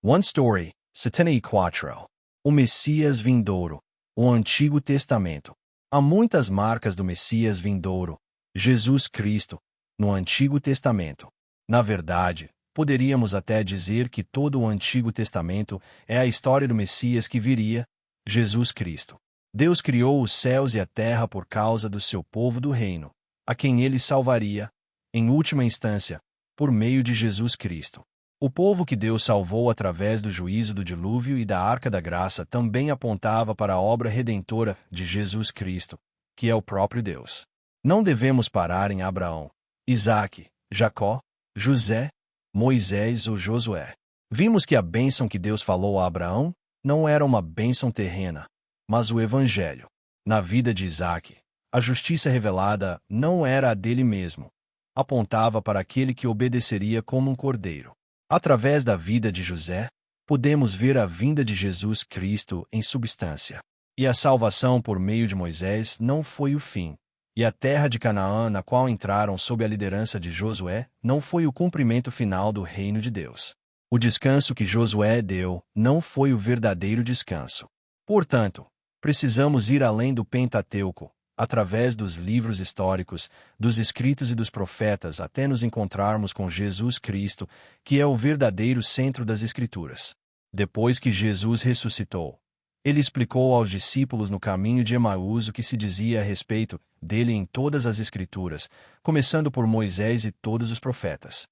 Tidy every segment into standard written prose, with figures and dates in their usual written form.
One Story, 74. O Messias vindouro. O Antigo Testamento. Há muitas marcas do Messias vindouro, Jesus Cristo, no Antigo Testamento. Na verdade, poderíamos até dizer que todo o Antigo Testamento é a história do Messias que viria, Jesus Cristo. Deus criou os céus e a terra por causa do seu povo do reino, a quem ele salvaria, em última instância, por meio de Jesus Cristo. O povo que Deus salvou através do juízo do dilúvio e da Arca da Graça também apontava para a obra redentora de Jesus Cristo, que é o próprio Deus. Não devemos parar em Abraão, Isaque, Jacó, José, Moisés ou Josué. Vimos que a bênção que Deus falou a Abraão não era uma bênção terrena, mas o Evangelho. Na vida de Isaque, a justiça revelada não era a dele mesmo. Apontava para aquele que obedeceria como um cordeiro. Através da vida de José, podemos ver a vinda de Jesus Cristo em substância. E a salvação por meio de Moisés não foi o fim. E a terra de Canaã, na qual entraram sob a liderança de Josué, não foi o cumprimento final do reino de Deus. O descanso que Josué deu não foi o verdadeiro descanso. Portanto, precisamos ir além do Pentateuco, através dos livros históricos, dos escritos e dos profetas, até nos encontrarmos com Jesus Cristo, que é o verdadeiro centro das Escrituras. Depois que Jesus ressuscitou, ele explicou aos discípulos no caminho de Emaús o que se dizia a respeito dele em todas as Escrituras, começando por Moisés e todos os profetas.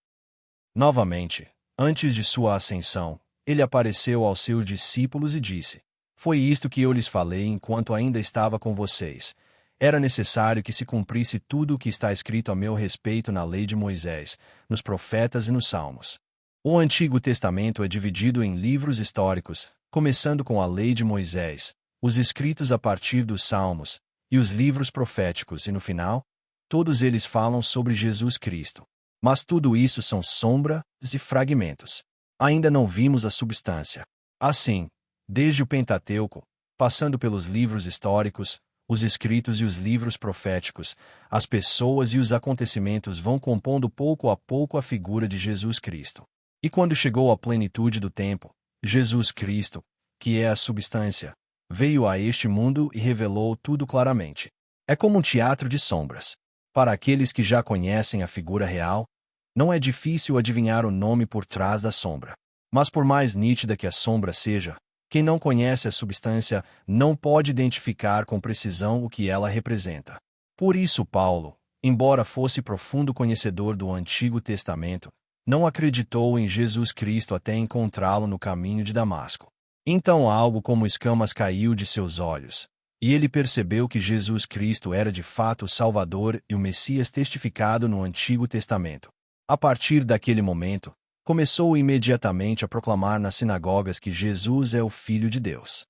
Novamente, antes de sua ascensão, ele apareceu aos seus discípulos e disse: "Foi isto que eu lhes falei enquanto ainda estava com vocês. Era necessário que se cumprisse tudo o que está escrito a meu respeito na lei de Moisés, nos profetas e nos salmos." O Antigo Testamento é dividido em livros históricos, começando com a lei de Moisés, os escritos a partir dos salmos, e os livros proféticos, e no final, todos eles falam sobre Jesus Cristo. Mas tudo isso são sombras e fragmentos. Ainda não vimos a substância. Assim, desde o Pentateuco, passando pelos livros históricos, os escritos e os livros proféticos, as pessoas e os acontecimentos vão compondo pouco a pouco a figura de Jesus Cristo. E quando chegou a plenitude do tempo, Jesus Cristo, que é a substância, veio a este mundo e revelou tudo claramente. É como um teatro de sombras. Para aqueles que já conhecem a figura real, não é difícil adivinhar o nome por trás da sombra. Mas por mais nítida que a sombra seja, quem não conhece a substância não pode identificar com precisão o que ela representa. Por isso Paulo, embora fosse profundo conhecedor do Antigo Testamento, não acreditou em Jesus Cristo até encontrá-lo no caminho de Damasco. Então algo como escamas caiu de seus olhos, e ele percebeu que Jesus Cristo era de fato o Salvador e o Messias testificado no Antigo Testamento. A partir daquele momento, começou imediatamente a proclamar nas sinagogas que Jesus é o Filho de Deus.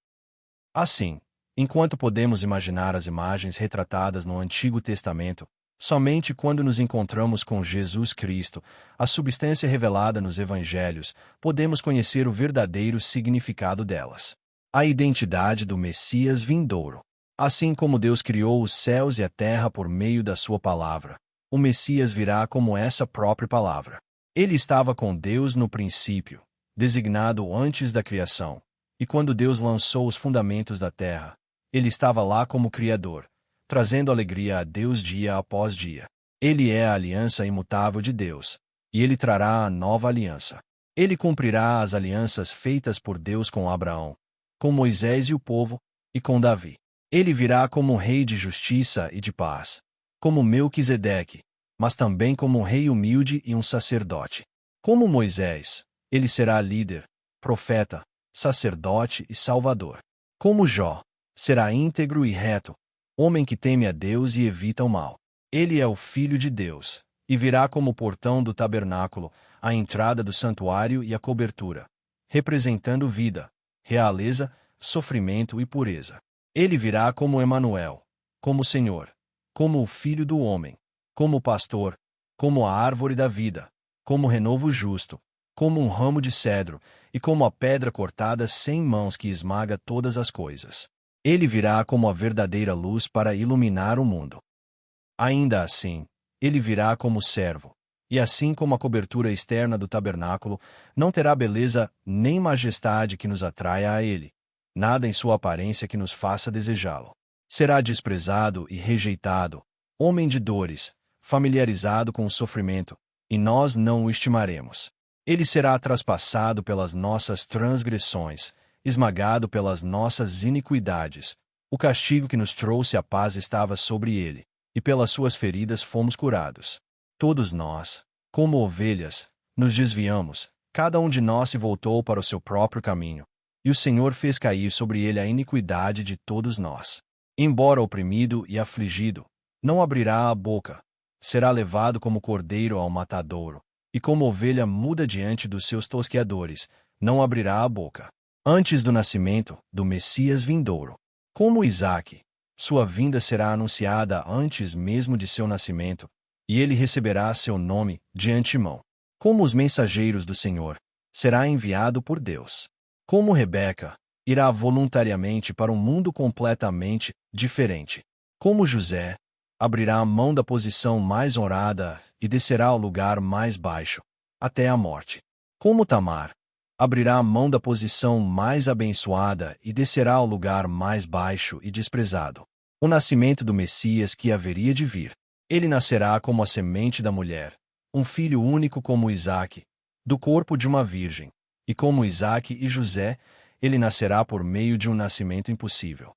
Assim, enquanto podemos imaginar as imagens retratadas no Antigo Testamento, somente quando nos encontramos com Jesus Cristo, a substância revelada nos Evangelhos, podemos conhecer o verdadeiro significado delas. A identidade do Messias vindouro. Assim como Deus criou os céus e a terra por meio da sua palavra, o Messias virá como essa própria palavra. Ele estava com Deus no princípio, designado antes da criação, e quando Deus lançou os fundamentos da terra, ele estava lá como Criador, trazendo alegria a Deus dia após dia. Ele é a aliança imutável de Deus, e ele trará a nova aliança. Ele cumprirá as alianças feitas por Deus com Abraão, com Moisés e o povo, e com Davi. Ele virá como um rei de justiça e de paz, como Melquisedeque, mas também como um rei humilde e um sacerdote. Como Moisés, ele será líder, profeta, sacerdote e salvador. Como Jó, será íntegro e reto, homem que teme a Deus e evita o mal. Ele é o Filho de Deus, e virá como o portão do tabernáculo, a entrada do santuário e a cobertura, representando vida, realeza, sofrimento e pureza. Ele virá como Emanuel, como Senhor, como o Filho do homem, como pastor, como a árvore da vida, como renovo justo, como um ramo de cedro, e como a pedra cortada sem mãos que esmaga todas as coisas. Ele virá como a verdadeira luz para iluminar o mundo. Ainda assim, ele virá como servo, E assim como a cobertura externa do tabernáculo não terá beleza nem majestade que nos atraia a ele, nada em sua aparência que nos faça desejá-lo. Será desprezado e rejeitado, homem de dores, familiarizado com o sofrimento, e nós não o estimaremos. Ele será traspassado pelas nossas transgressões, esmagado pelas nossas iniquidades. O castigo que nos trouxe a paz estava sobre ele, e pelas suas feridas fomos curados. Todos nós, como ovelhas, nos desviamos, cada um de nós se voltou para o seu próprio caminho, e o Senhor fez cair sobre ele a iniquidade de todos nós. Embora oprimido e afligido, não abrirá a boca. Será levado como cordeiro ao matadouro, e como ovelha muda diante dos seus tosqueadores, não abrirá a boca. Antes do nascimento do Messias vindouro, como Isaque, sua vinda será anunciada antes mesmo de seu nascimento, e ele receberá seu nome de antemão. Como os mensageiros do Senhor, será enviado por Deus. Como Rebeca, irá voluntariamente para um mundo completamente diferente. Como José, abrirá a mão da posição mais honrada e descerá ao lugar mais baixo, até a morte. Como Tamar, abrirá a mão da posição mais abençoada e descerá ao lugar mais baixo e desprezado. O nascimento do Messias que haveria de vir. Ele nascerá como a semente da mulher, um filho único como Isaque, do corpo de uma virgem, e como Isaque e José, ele nascerá por meio de um nascimento impossível.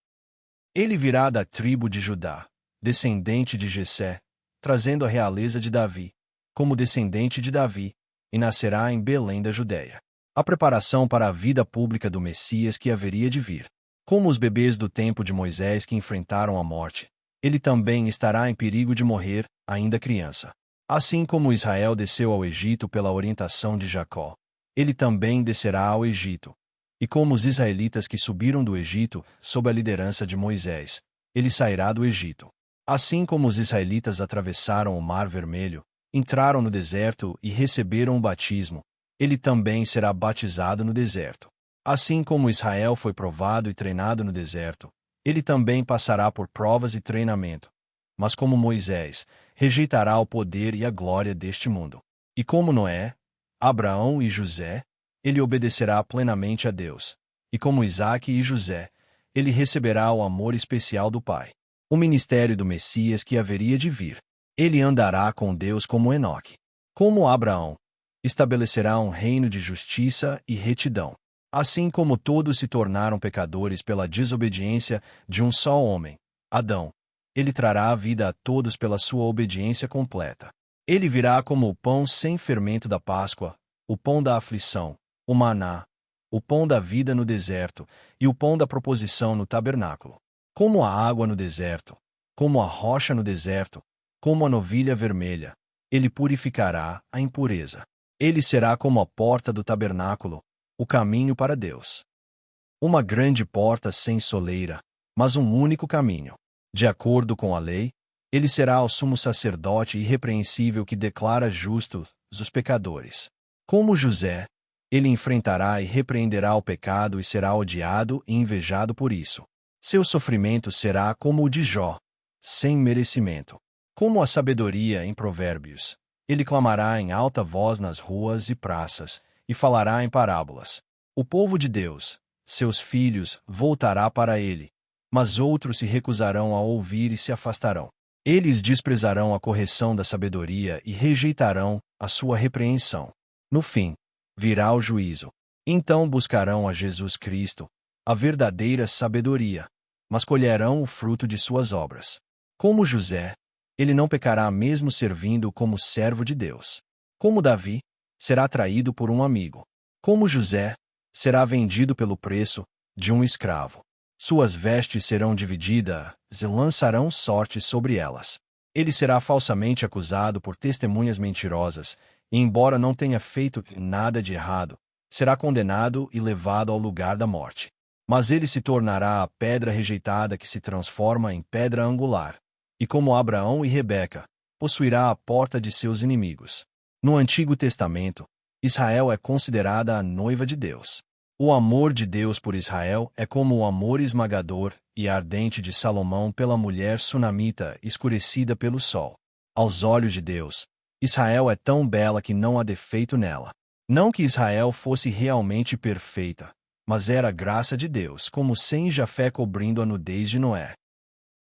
Ele virá da tribo de Judá, descendente de Jessé, trazendo a realeza de Davi, como descendente de Davi, e nascerá em Belém da Judéia. A preparação para a vida pública do Messias que haveria de vir. Como os bebês do tempo de Moisés que enfrentaram a morte, ele também estará em perigo de morrer, ainda criança. Assim como Israel desceu ao Egito pela orientação de Jacó, ele também descerá ao Egito. E como os israelitas que subiram do Egito, sob a liderança de Moisés, ele sairá do Egito. Assim como os israelitas atravessaram o Mar Vermelho, entraram no deserto e receberam o batismo, ele também será batizado no deserto. Assim como Israel foi provado e treinado no deserto, ele também passará por provas e treinamento. Mas como Moisés, rejeitará o poder e a glória deste mundo. E como Noé, Abraão e José, ele obedecerá plenamente a Deus. E como Isaque e José, ele receberá o amor especial do Pai. O ministério do Messias que haveria de vir. Ele andará com Deus como Enoque. Como Abraão, estabelecerá um reino de justiça e retidão. Assim como todos se tornaram pecadores pela desobediência de um só homem, Adão, ele trará a vida a todos pela sua obediência completa. Ele virá como o pão sem fermento da Páscoa, o pão da aflição, o maná, o pão da vida no deserto e o pão da proposição no tabernáculo. Como a água no deserto, como a rocha no deserto, como a novilha vermelha, ele purificará a impureza. Ele será como a porta do tabernáculo, o caminho para Deus. Uma grande porta sem soleira, mas um único caminho. De acordo com a lei, ele será o sumo sacerdote irrepreensível que declara justos os pecadores. Como José, ele enfrentará e repreenderá o pecado e será odiado e invejado por isso. Seu sofrimento será como o de Jó, sem merecimento. Como a sabedoria em Provérbios, ele clamará em alta voz nas ruas e praças, e falará em parábolas. O povo de Deus, seus filhos, voltará para ele, mas outros se recusarão a ouvir e se afastarão. Eles desprezarão a correção da sabedoria e rejeitarão a sua repreensão. No fim, virá o juízo. Então buscarão a Jesus Cristo, a verdadeira sabedoria, mas colherão o fruto de suas obras. Como José, ele não pecará mesmo servindo como servo de Deus. Como Davi, será traído por um amigo. Como José, será vendido pelo preço de um escravo. Suas vestes serão divididas e lançarão sorte sobre elas. Ele será falsamente acusado por testemunhas mentirosas, e embora não tenha feito nada de errado, será condenado e levado ao lugar da morte. Mas ele se tornará a pedra rejeitada que se transforma em pedra angular, e como Abraão e Rebeca, possuirá a porta de seus inimigos. No Antigo Testamento, Israel é considerada a noiva de Deus. O amor de Deus por Israel é como o amor esmagador e ardente de Salomão pela mulher sunamita escurecida pelo sol. Aos olhos de Deus, Israel é tão bela que não há defeito nela. Não que Israel fosse realmente perfeita, mas era a graça de Deus, como Sem e Jafé cobrindo a nudez de Noé,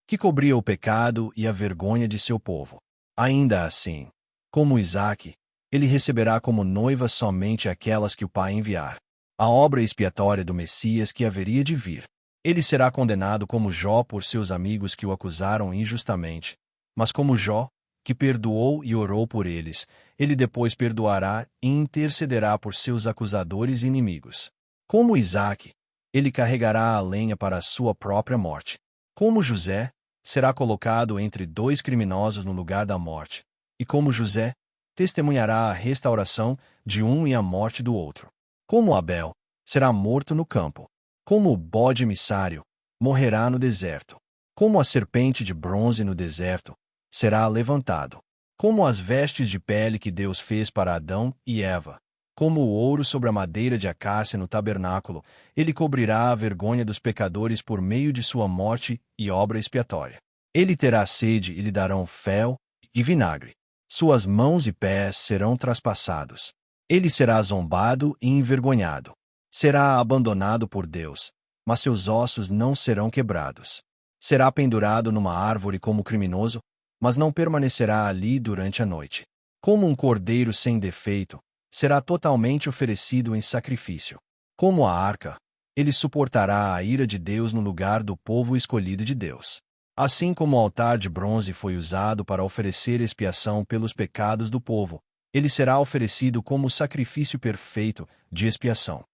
que cobria o pecado e a vergonha de seu povo. Ainda assim, como Isaque, ele receberá como noiva somente aquelas que o Pai enviar. A obra expiatória do Messias que haveria de vir. Ele será condenado como Jó por seus amigos que o acusaram injustamente, mas como Jó, que perdoou e orou por eles, ele depois perdoará e intercederá por seus acusadores e inimigos. Como Isaque, ele carregará a lenha para a sua própria morte. Como José, será colocado entre dois criminosos no lugar da morte. E como José, testemunhará a restauração de um e a morte do outro. Como Abel, será morto no campo. Como o bode emissário, morrerá no deserto. Como a serpente de bronze no deserto, será levantado. Como as vestes de pele que Deus fez para Adão e Eva. Como o ouro sobre a madeira de acácia no tabernáculo, ele cobrirá a vergonha dos pecadores por meio de sua morte e obra expiatória. Ele terá sede e lhe darão fel e vinagre. Suas mãos e pés serão traspassados. Ele será zombado e envergonhado. Será abandonado por Deus, mas seus ossos não serão quebrados. Será pendurado numa árvore como criminoso, mas não permanecerá ali durante a noite. Como um cordeiro sem defeito, será totalmente oferecido em sacrifício. Como a arca, ele suportará a ira de Deus no lugar do povo escolhido de Deus. Assim como o altar de bronze foi usado para oferecer expiação pelos pecados do povo, ele será oferecido como sacrifício perfeito de expiação.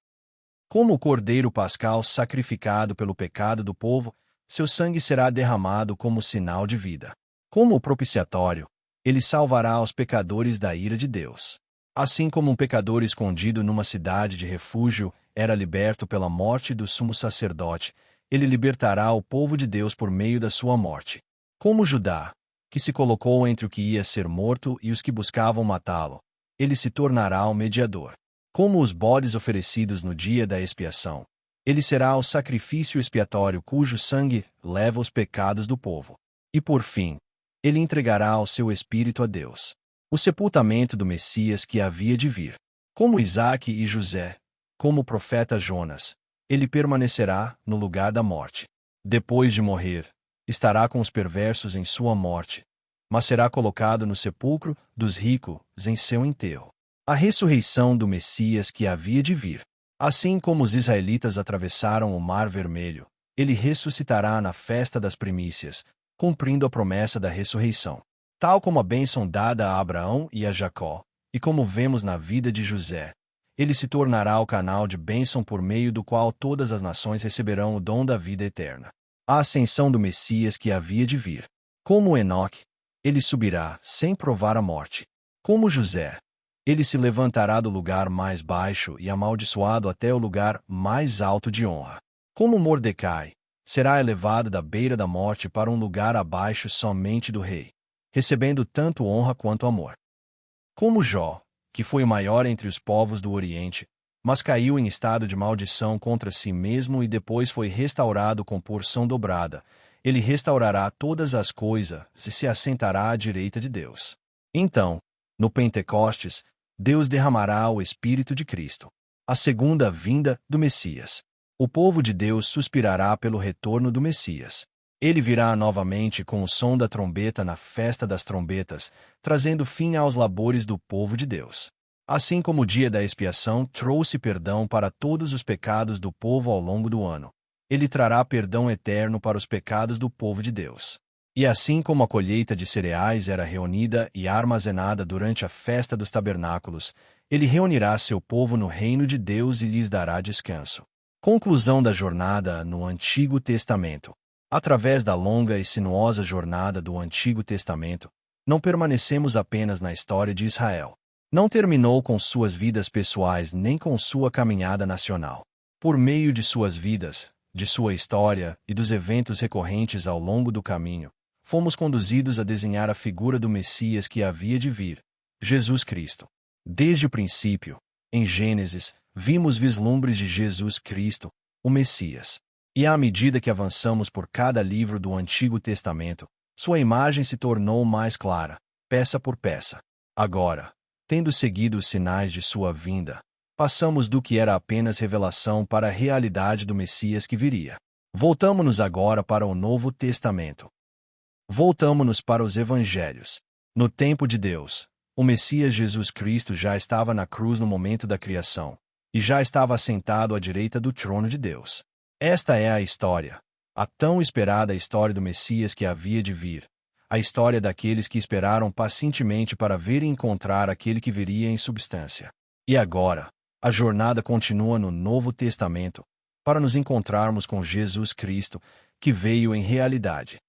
Como o cordeiro pascal sacrificado pelo pecado do povo, seu sangue será derramado como sinal de vida. Como o propiciatório, ele salvará os pecadores da ira de Deus. Assim como um pecador escondido numa cidade de refúgio era liberto pela morte do sumo sacerdote, ele libertará o povo de Deus por meio da sua morte. Como Judá, que se colocou entre o que ia ser morto e os que buscavam matá-lo, ele se tornará o mediador. Como os bodes oferecidos no dia da expiação, ele será o sacrifício expiatório cujo sangue leva os pecados do povo. E por fim, ele entregará o seu espírito a Deus. O sepultamento do Messias que havia de vir. Como Isaque e José, como o profeta Jonas, ele permanecerá no lugar da morte. Depois de morrer, estará com os perversos em sua morte, mas será colocado no sepulcro dos ricos em seu enterro. A ressurreição do Messias que havia de vir. Assim como os israelitas atravessaram o Mar Vermelho, ele ressuscitará na festa das primícias, cumprindo a promessa da ressurreição. Tal como a bênção dada a Abraão e a Jacó, e como vemos na vida de José, ele se tornará o canal de bênção por meio do qual todas as nações receberão o dom da vida eterna. A ascensão do Messias que havia de vir. Como Enoque, ele subirá sem provar a morte. Como José, ele se levantará do lugar mais baixo e amaldiçoado até o lugar mais alto de honra. Como Mordecai, será elevado da beira da morte para um lugar abaixo somente do rei, recebendo tanto honra quanto amor. Como Jó, que foi o maior entre os povos do Oriente, mas caiu em estado de maldição contra si mesmo e depois foi restaurado com porção dobrada, ele restaurará todas as coisas e se assentará à direita de Deus. Então, no Pentecostes, Deus derramará o Espírito de Cristo, a segunda vinda do Messias. O povo de Deus suspirará pelo retorno do Messias. Ele virá novamente com o som da trombeta na festa das trombetas, trazendo fim aos labores do povo de Deus. Assim como o dia da expiação trouxe perdão para todos os pecados do povo ao longo do ano, ele trará perdão eterno para os pecados do povo de Deus. E assim como a colheita de cereais era reunida e armazenada durante a festa dos tabernáculos, ele reunirá seu povo no reino de Deus e lhes dará descanso. Conclusão da jornada no Antigo Testamento. Através da longa e sinuosa jornada do Antigo Testamento, não permanecemos apenas na história de Israel. Não terminou com suas vidas pessoais nem com sua caminhada nacional. Por meio de suas vidas, de sua história e dos eventos recorrentes ao longo do caminho, fomos conduzidos a desenhar a figura do Messias que havia de vir, Jesus Cristo. Desde o princípio, em Gênesis, vimos vislumbres de Jesus Cristo, o Messias. E à medida que avançamos por cada livro do Antigo Testamento, sua imagem se tornou mais clara, peça por peça. Agora, tendo seguido os sinais de sua vinda, passamos do que era apenas revelação para a realidade do Messias que viria. Voltamo-nos agora para o Novo Testamento. Voltamo-nos para os Evangelhos. No tempo de Deus, o Messias Jesus Cristo já estava na cruz no momento da criação, e já estava assentado à direita do trono de Deus. Esta é a história, a tão esperada história do Messias que havia de vir, a história daqueles que esperaram pacientemente para ver e encontrar aquele que viria em substância. E agora, a jornada continua no Novo Testamento, para nos encontrarmos com Jesus Cristo, que veio em realidade.